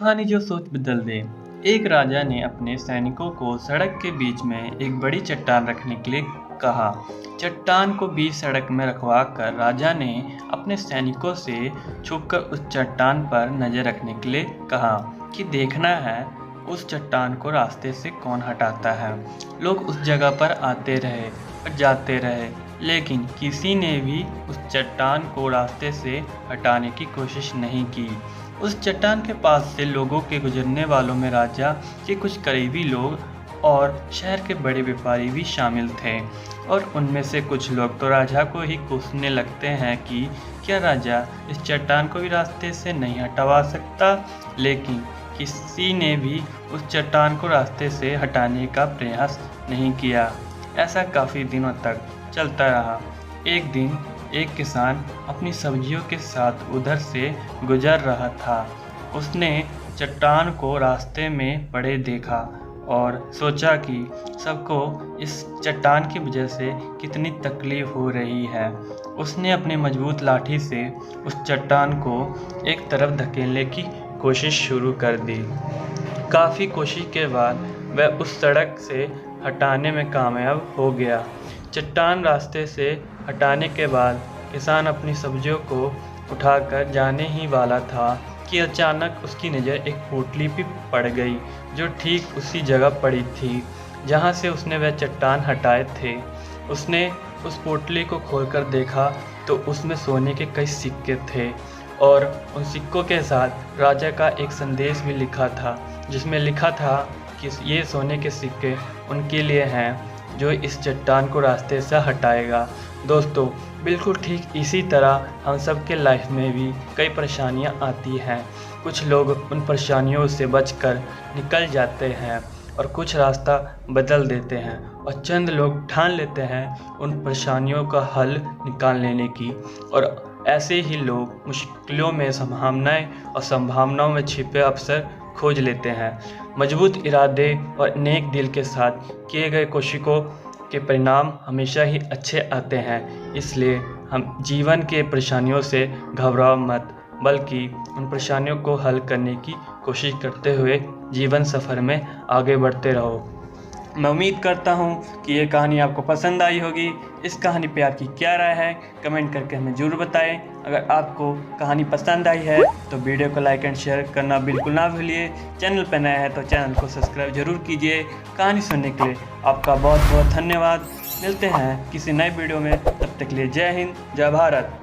कहानी जो सोच बदल दे। एक राजा ने अपने सैनिकों को सड़क के बीच में एक बड़ी चट्टान रखने के लिए कहा। चट्टान को बीच सड़क में रखवा कर राजा ने अपने सैनिकों से छुपकर उस चट्टान पर नजर रखने के लिए कहा कि देखना है उस चट्टान को रास्ते से कौन हटाता है। लोग उस जगह पर आते रहे और जाते रहे, लेकिन किसी ने भी उस चट्टान को रास्ते से हटाने की कोशिश नहीं की। उस चट्टान के पास से लोगों के गुजरने वालों में राजा के कुछ करीबी लोग और शहर के बड़े व्यापारी भी शामिल थे, और उनमें से कुछ लोग तो राजा को ही कोसने लगते हैं कि क्या राजा इस चट्टान को भी रास्ते से नहीं हटवा सकता। लेकिन किसी ने भी उस चट्टान को रास्ते से हटाने का प्रयास नहीं किया। ऐसा काफ़ी दिनों तक चलता रहा। एक दिन एक किसान अपनी सब्जियों के साथ उधर से गुजर रहा था। उसने चट्टान को रास्ते में पड़े देखा और सोचा कि सबको इस चट्टान की वजह से कितनी तकलीफ हो रही है। उसने अपनी मजबूत लाठी से उस चट्टान को एक तरफ धकेलने की कोशिश शुरू कर दी। काफ़ी कोशिश के बाद वह उस सड़क से हटाने में कामयाब हो गया। चट्टान रास्ते से हटाने के बाद किसान अपनी सब्जियों को उठाकर जाने ही वाला था कि अचानक उसकी नज़र एक पोटली पे पड़ गई, जो ठीक उसी जगह पड़ी थी जहां से उसने वह चट्टान हटाए थे। उसने उस पोटली को खोलकर देखा तो उसमें सोने के कई सिक्के थे, और उन सिक्कों के साथ राजा का एक संदेश भी लिखा था, जिसमें लिखा था कि ये सोने के सिक्के उनके लिए हैं जो इस चट्टान को रास्ते से हटाएगा। दोस्तों, बिल्कुल ठीक इसी तरह हम सब के लाइफ में भी कई परेशानियां आती हैं। कुछ लोग उन परेशानियों से बचकर निकल जाते हैं और कुछ रास्ता बदल देते हैं, और चंद लोग ठान लेते हैं उन परेशानियों का हल निकाल लेने की, और ऐसे ही लोग मुश्किलों में संभावनाएं और संभावनाओं में छिपे अवसर खोज लेते हैं। मजबूत इरादे और नेक दिल के साथ किए गए कोशिशों के परिणाम हमेशा ही अच्छे आते हैं। इसलिए हम जीवन के परेशानियों से घबराओ मत, बल्कि उन परेशानियों को हल करने की कोशिश करते हुए जीवन सफ़र में आगे बढ़ते रहो। मैं उम्मीद करता हूँ कि ये कहानी आपको पसंद आई होगी। इस कहानी पे आपकी क्या राय है, कमेंट करके हमें ज़रूर बताएं। अगर आपको कहानी पसंद आई है तो वीडियो को लाइक एंड शेयर करना बिल्कुल ना भूलिए। चैनल पर नया है तो चैनल को सब्सक्राइब जरूर कीजिए। कहानी सुनने के लिए आपका बहुत बहुत धन्यवाद। मिलते हैं किसी नए वीडियो में, तब तक के लिए जय हिंद, जय भारत।